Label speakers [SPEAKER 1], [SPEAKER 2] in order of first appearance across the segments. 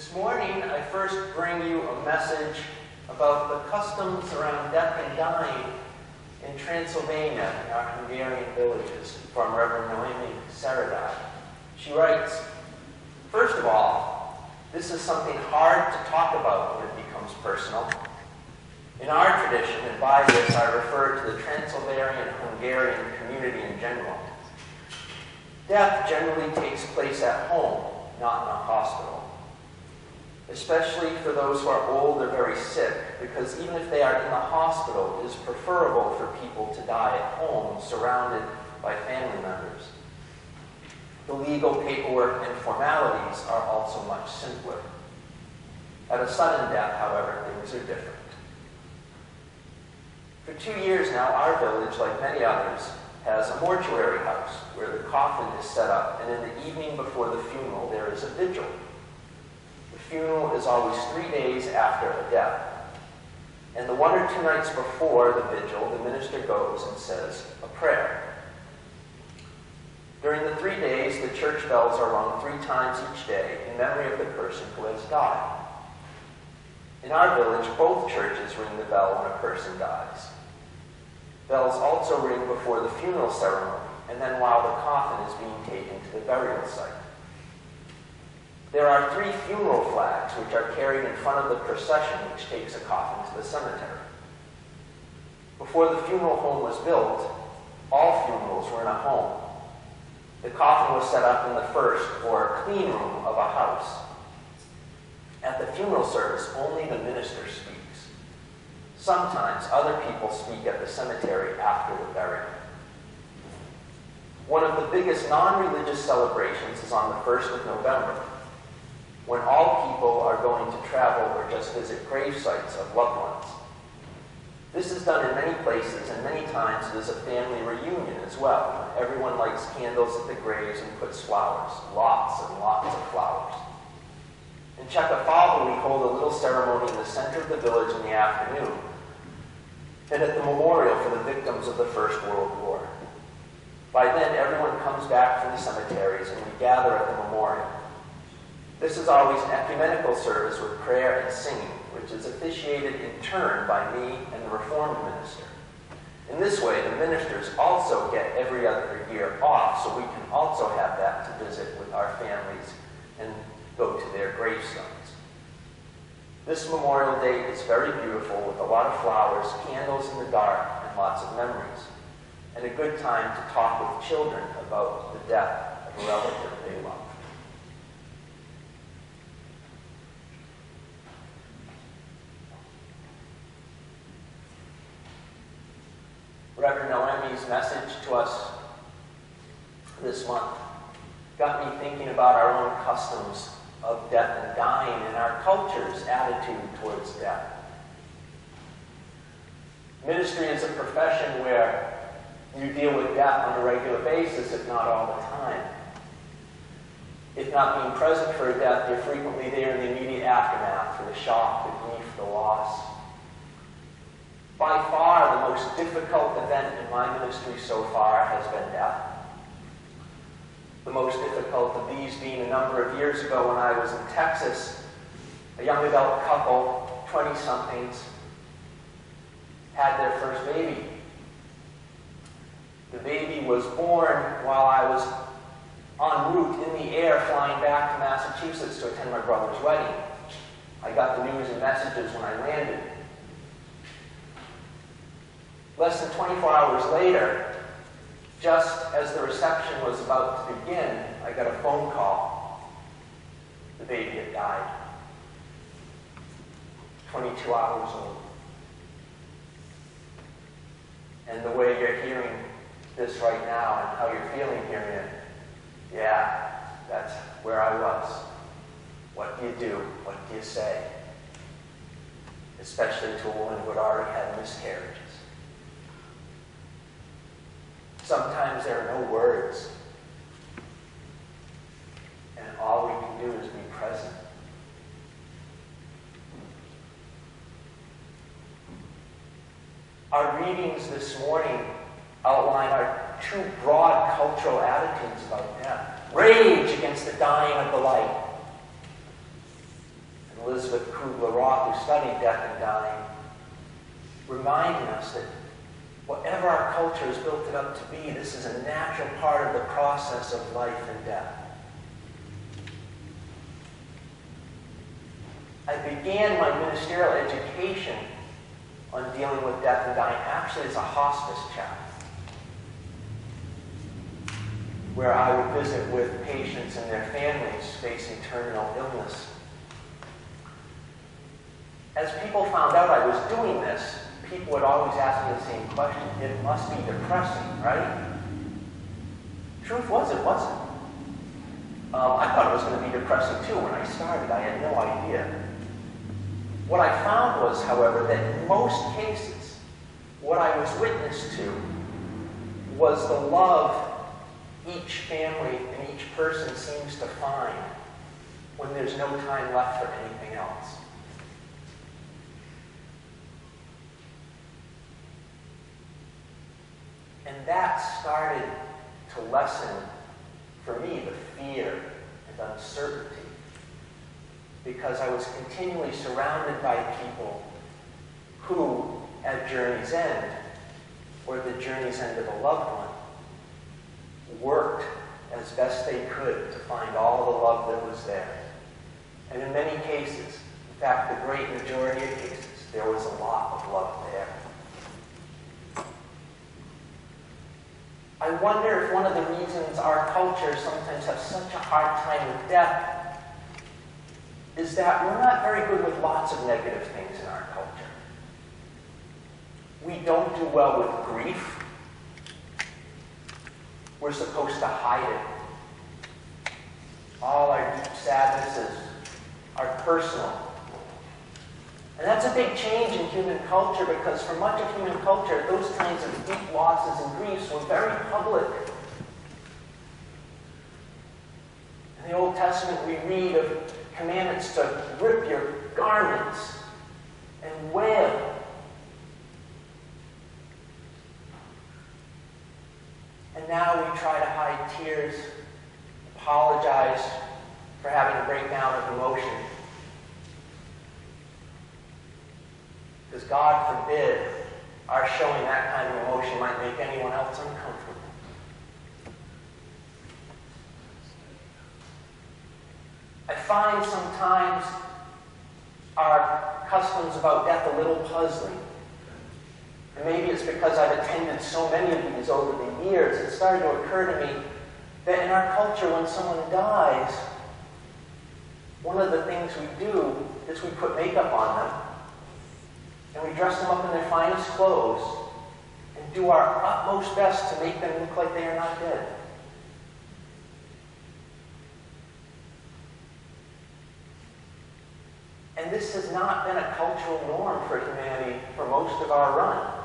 [SPEAKER 1] This morning, I first bring you a message about the customs around death and dying in Transylvania, in our Hungarian villages, from Reverend Noemi Saradai. She writes, "First of all, this is something hard to talk about when it becomes personal. In our tradition, and by this I refer to the Transylvanian Hungarian community in general, death generally takes place at home, not in a hospital. Especially for those who are old or very sick, because even if they are in the hospital, it is preferable for people to die at home, surrounded by family members. The legal paperwork and formalities are also much simpler. At a sudden death, however, things are different. For 2 years now, our village, like many others, has a mortuary house where the coffin is set up, and in the evening before the funeral, there is a vigil. The funeral is always 3 days after a death. And the 1 or 2 nights before the vigil, the minister goes and says a prayer. During the 3 days, the church bells are rung 3 times each day in memory of the person who has died. In our village, both churches ring the bell when a person dies. Bells also ring before the funeral ceremony, and then while the coffin is being taken to the burial site. There are 3 funeral flags which are carried in front of the procession which takes a coffin to the cemetery. Before the funeral home was built, all funerals were in a home. The coffin was set up in the first, or clean room, of a house. At the funeral service, only the minister speaks. Sometimes other people speak at the cemetery after the burial. One of the biggest non-religious celebrations is on the 1st of November, when all people are going to travel or just visit grave sites of loved ones. This is done in many places, and many times it is a family reunion as well. Everyone lights candles at the graves and puts flowers, lots and lots of flowers. In Czechoslovakia, we hold a little ceremony in the center of the village in the afternoon, and at the memorial for the victims of the First World War. By then, everyone comes back from the cemeteries, and we gather at the memorial. This is always an ecumenical service with prayer and singing, which is officiated in turn by me and the Reformed minister. In this way, the ministers also get every other year off, so we can also have that to visit with our families and go to their gravestones. This Memorial Day is very beautiful, with a lot of flowers, candles in the dark, and lots of memories, and a good time to talk with children about the death of a relative they love. Reverend Noemi's message to us this month got me thinking about our own customs of death and dying and our culture's attitude towards death. Ministry is a profession where you deal with death on a regular basis, if not all the time. If not being present for a death, you're frequently there in the immediate aftermath for the shock, the grief, the loss. By far, the most difficult event in my ministry so far has been death. The most difficult of these being a number of years ago when I was in Texas. A young adult couple, 20-somethings, had their first baby. The baby was born while I was en route in the air flying back to Massachusetts to attend my brother's wedding. I got the news and messages when I landed. Less than 24 hours later, just as the reception was about to begin, I got a phone call. The baby had died. 22 hours old. And the way you're hearing this right now and how you're feeling hearing it, yeah, that's where I was. What do you do? What do you say? Especially to a woman who had already had miscarriages. Sometimes there are no words, and all we can do is be present. Our readings this morning outline our 2 broad cultural attitudes about death. Rage against the dying of the light, Elizabeth Kubler-Ross, who studied death and dying, reminding us that whatever our culture has built it up to be, this is a natural part of the process of life and death. I began my ministerial education on dealing with death and dying actually as a hospice chaplain, where I would visit with patients and their families facing terminal illness. As people found out I was doing this, people would always ask me the same question. It must be depressing, right? Truth was, it wasn't. I thought it was going to be depressing too when I started. I had no idea. What I found was, however, that in most cases, what I was witness to was the love each family and each person seems to find when there's no time left for anything else. And that started to lessen, for me, the fear and uncertainty, because I was continually surrounded by people who, at journey's end, or the journey's end of a loved one, worked as best they could to find all the love that was there. And in many cases, in fact, the great majority of cases, there was a lot of love there. I wonder if one of the reasons our culture sometimes has such a hard time with death is that we're not very good with lots of negative things in our culture. We don't do well with grief. We're supposed to hide it. All our deep sadnesses are personal. And that's a big change in human culture, because for much of human culture, those kinds of deep losses and griefs were very public. In the Old Testament, we read of commandments to rip your garments and wail. And now we try to hide tears, apologize for having a breakdown of emotion. Because God forbid our showing that kind of emotion might make anyone else uncomfortable. I find sometimes our customs about death a little puzzling. And maybe it's because I've attended so many of these over the years, it started to occur to me that in our culture, when someone dies, one of the things we do is we put makeup on them, and we dress them up in their finest clothes, and do our utmost best to make them look like they are not dead. And this has not been a cultural norm for humanity for most of our run.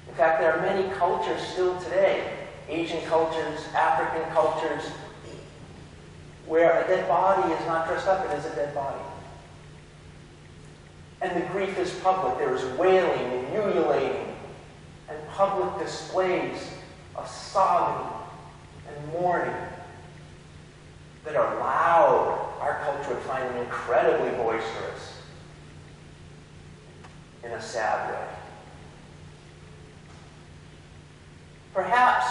[SPEAKER 1] In fact, there are many cultures still today, Asian cultures, African cultures, where a dead body is not dressed up, it is a dead body. And the grief is public. There is wailing and ululating and public displays of sobbing and mourning that are loud. Our culture would find them incredibly boisterous in a sad way. Perhaps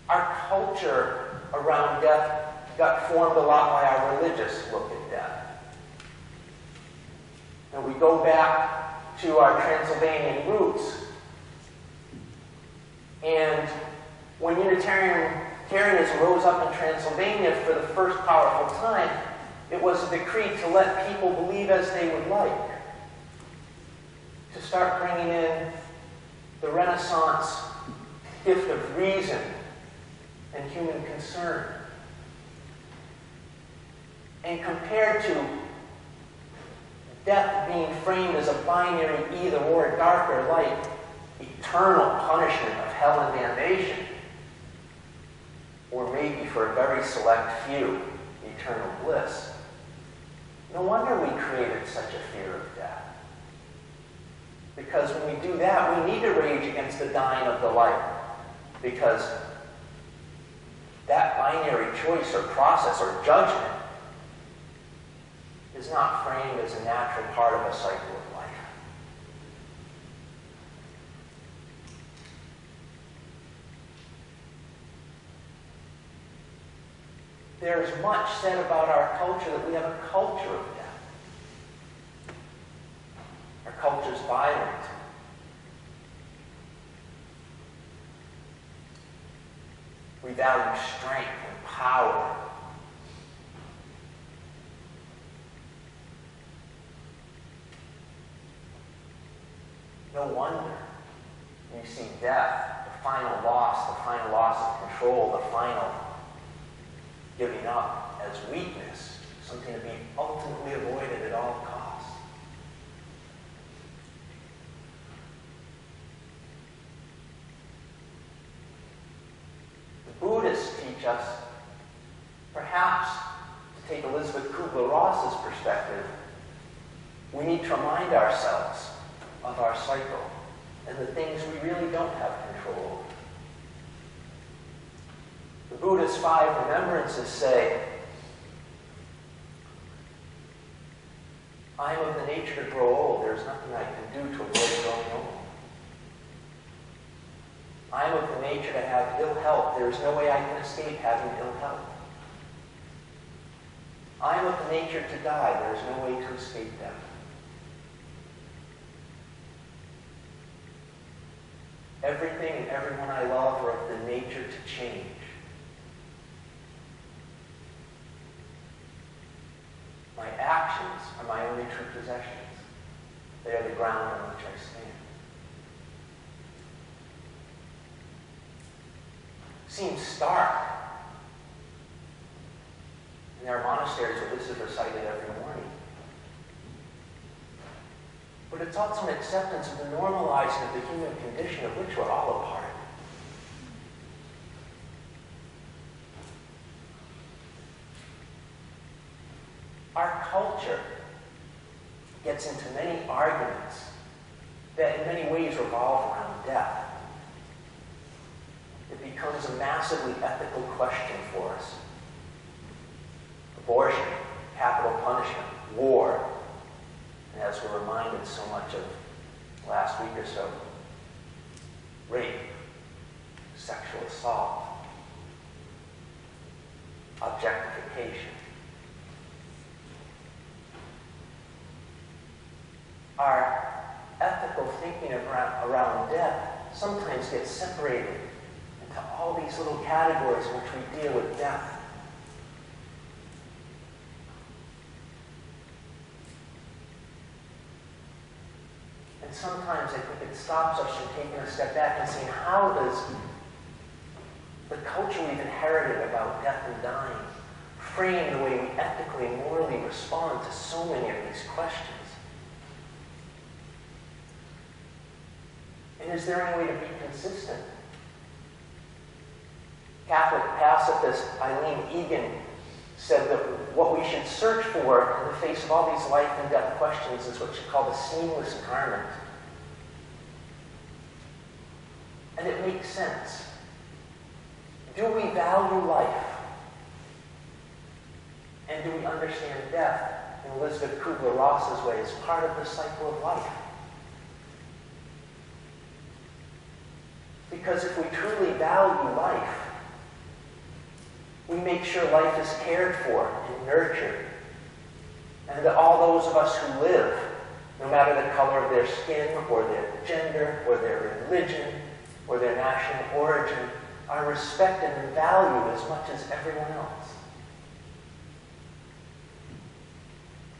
[SPEAKER 1] our culture around death got formed a lot by our religious look at death. And we go back to our Transylvanian roots. And when Unitarianism rose up in Transylvania for the first powerful time, it was a decree to let people believe as they would like. To start bringing in the Renaissance gift of reason and human concern. And compared to death being framed as a binary either or, dark or light, eternal punishment of hell and damnation, or maybe for a very select few, eternal bliss. No wonder we created such a fear of death. Because when we do that, we need to rage against the dying of the light. Because that binary choice or process or judgment is not framed as a natural part of a cycle of life. There is much said about our culture that we have a culture of death. Our culture is violent. We value strength and power. No wonder you see death, the final loss of control, the final giving up as weakness, something to be ultimately avoided at all costs. The Buddhists teach us, perhaps, to take Elisabeth Kubler-Ross's perspective, we need to remind ourselves of our cycle and the things we really don't have control over. The Buddha's 5 remembrances say, I am of the nature to grow old. There is nothing I can do to avoid growing old. I am of the nature to have ill health. There is no way I can escape having ill health. I am of the nature to die. There is no way to escape death. Everything and everyone I love are of the nature to change. My actions are my only true possessions. They are the ground on which I stand. Seems stark. And there are monasteries where this is recited every morning. But it's also an acceptance of the normalizing of the human condition of which we're all a part. Our culture gets into many arguments that in many ways revolve around death. It becomes a massively ethical question for us. Abortion, capital punishment, war, and as we're reminded so much of last week or so, rape, sexual assault, objectification. Our ethical thinking around death sometimes gets separated into all these little categories in which we deal with death. And sometimes I think it stops us from taking a step back and saying, how does the culture we've inherited about death and dying frame the way we ethically and morally respond to so many of these questions? And is there any way to be consistent? Catholic pacifist Eileen Egan said that what we should search for in the face of all these life and death questions is what she called a seamless garment. And it makes sense. Do we value life? And do we understand death in Elisabeth Kubler-Ross's way as part of the cycle of life? Because if we truly value life, we make sure life is cared for and nurtured. And that all those of us who live, no matter the color of their skin, or their gender, or their religion, or their national origin, are respected and valued as much as everyone else.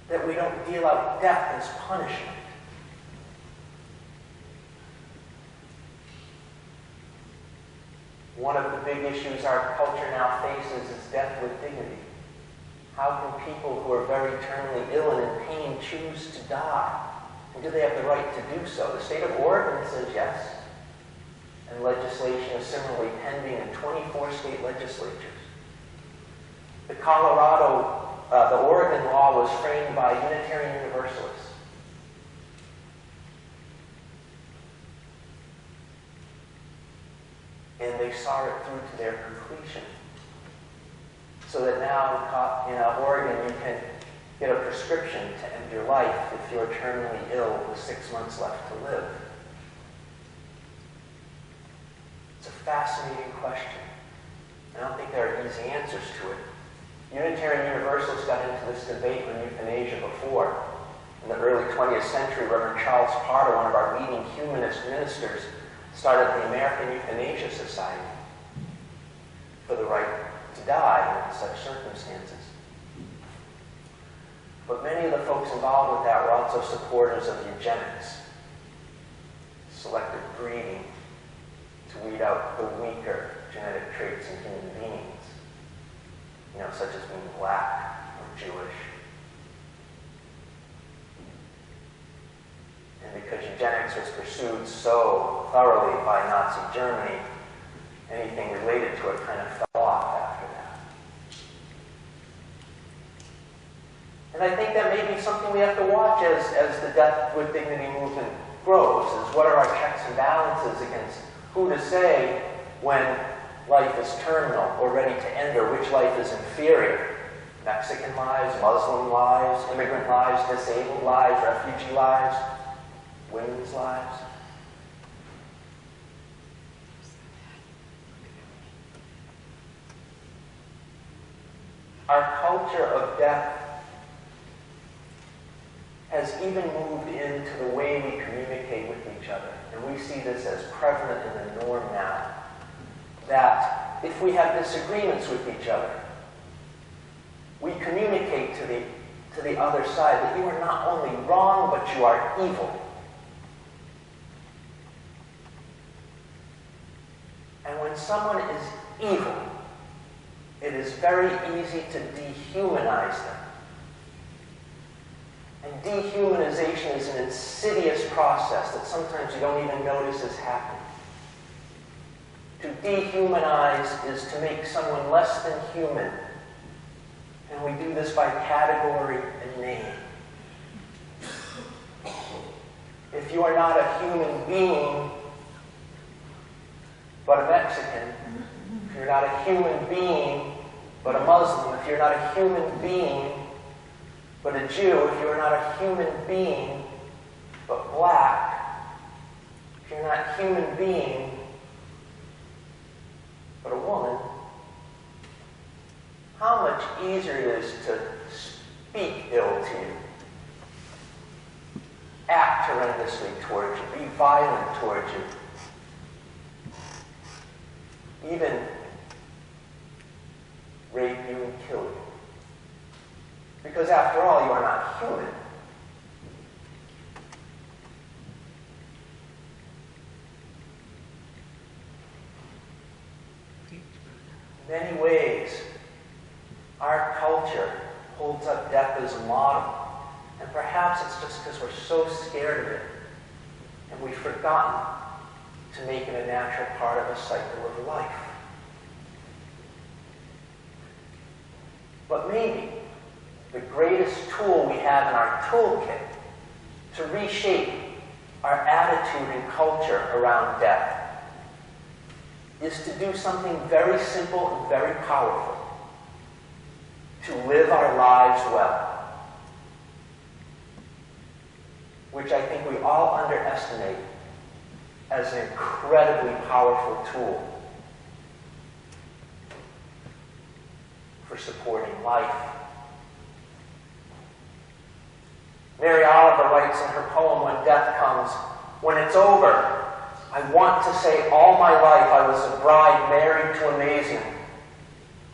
[SPEAKER 1] That we don't deal out death as punishment. One of the big issues our culture now faces is death with dignity. How can people who are very terminally ill and in pain choose to die? And do they have the right to do so? The state of Oregon says yes. And legislation is similarly pending in 24 state legislatures. The Oregon law was framed by Unitarian Universalists. And they saw it through to their completion. So that now in Oregon, get a prescription to end your life if you're terminally ill with 6 months left to live? It's a fascinating question. I don't think there are easy answers to it. Unitarian Universalists got into this debate on euthanasia before. In the early 20th century, Reverend Charles Pardo, one of our leading humanist ministers, started the American Euthanasia Society for the right to die in such circumstances. But many of the folks involved with that were also supporters of eugenics, selective breeding to weed out the weaker genetic traits in human beings, such as being black or Jewish. And because eugenics was pursued so thoroughly by Nazi Germany, anything related to it kind of fell off after that. And I think that may be something we have to watch as the Death with Dignity movement grows, is what are our checks and balances against who to say when life is terminal or ready to end, or which life is inferior. Mexican lives, Muslim lives, immigrant lives, disabled lives, refugee lives, women's lives. Our culture of death has even moved into the way we communicate with each other. And we see this as prevalent in the norm now. That if we have disagreements with each other, we communicate to the other side that you are not only wrong, but you are evil. And when someone is evil, it is very easy to dehumanize them. And dehumanization is an insidious process that sometimes you don't even notice is happening. To dehumanize is to make someone less than human. And we do this by category and name. If you are not a human being, but a Mexican, if you're not a human being, but a Muslim, if you're not a human being, but a Jew, if you're not a human being, but black, if you're not a human being, but a woman, how much easier it is to speak ill to you, act horrendously towards you, be violent towards you, even rape you and kill you. Because after all, you are not human. In many ways, our culture holds up death as a model. And perhaps it's just because we're so scared of it, and we've forgotten to make it a natural part of a cycle of life. But maybe the greatest tool we have in our toolkit to reshape our attitude and culture around death is to do something very simple and very powerful: to live our lives well, which I think we all underestimate as an incredibly powerful tool for supporting life. Mary Oliver writes in her poem, When Death Comes, "When it's over, I want to say all my life I was a bride married to amazing.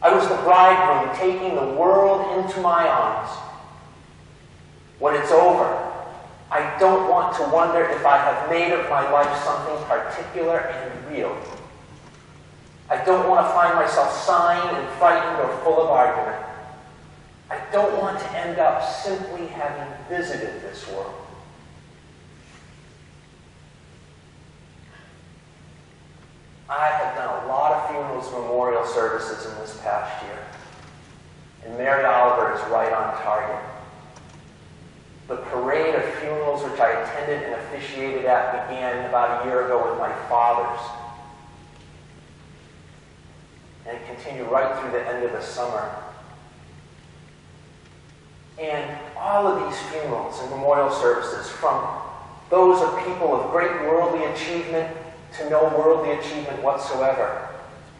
[SPEAKER 1] I was the bridegroom taking the world into my arms. When it's over, I don't want to wonder if I have made of my life something particular and real. I don't want to find myself sighing and frightened or full of argument. I don't want to end up simply having visited this world." I have done a lot of funerals, memorial services in this past year, and Mary Oliver is right on target. The parade of funerals which I attended and officiated at began about a year ago with my father's, and it continued right through the end of the summer. And all of these funerals and memorial services, from those of people of great worldly achievement to no worldly achievement whatsoever,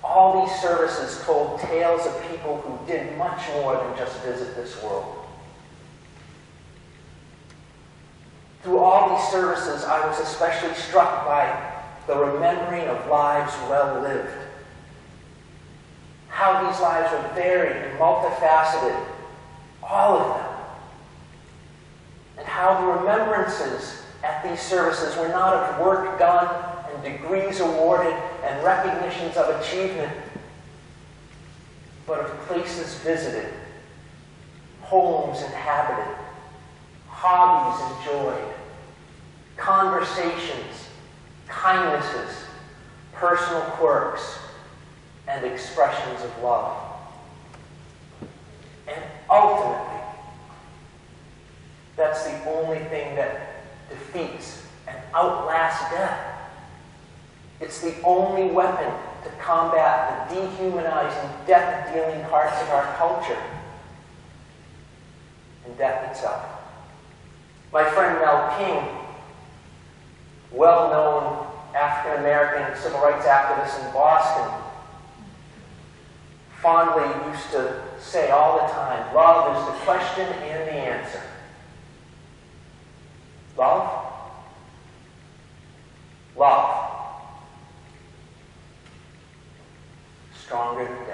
[SPEAKER 1] all these services told tales of people who did much more than just visit this world. Through all these services, I was especially struck by the remembering of lives well lived. How these lives were varied and multifaceted, all of them. And how the remembrances at these services were not of work done and degrees awarded and recognitions of achievement, but of places visited, homes inhabited, hobbies enjoyed, conversations, kindnesses, personal quirks, and expressions of love. And ultimately, that's the only thing that defeats and outlasts death. It's the only weapon to combat the dehumanizing, death-dealing parts of our culture and death itself. My friend Mel King, well-known African-American civil rights activist in Boston, fondly used to say all the time, love is the question and the answer. Love? Love. Stronger than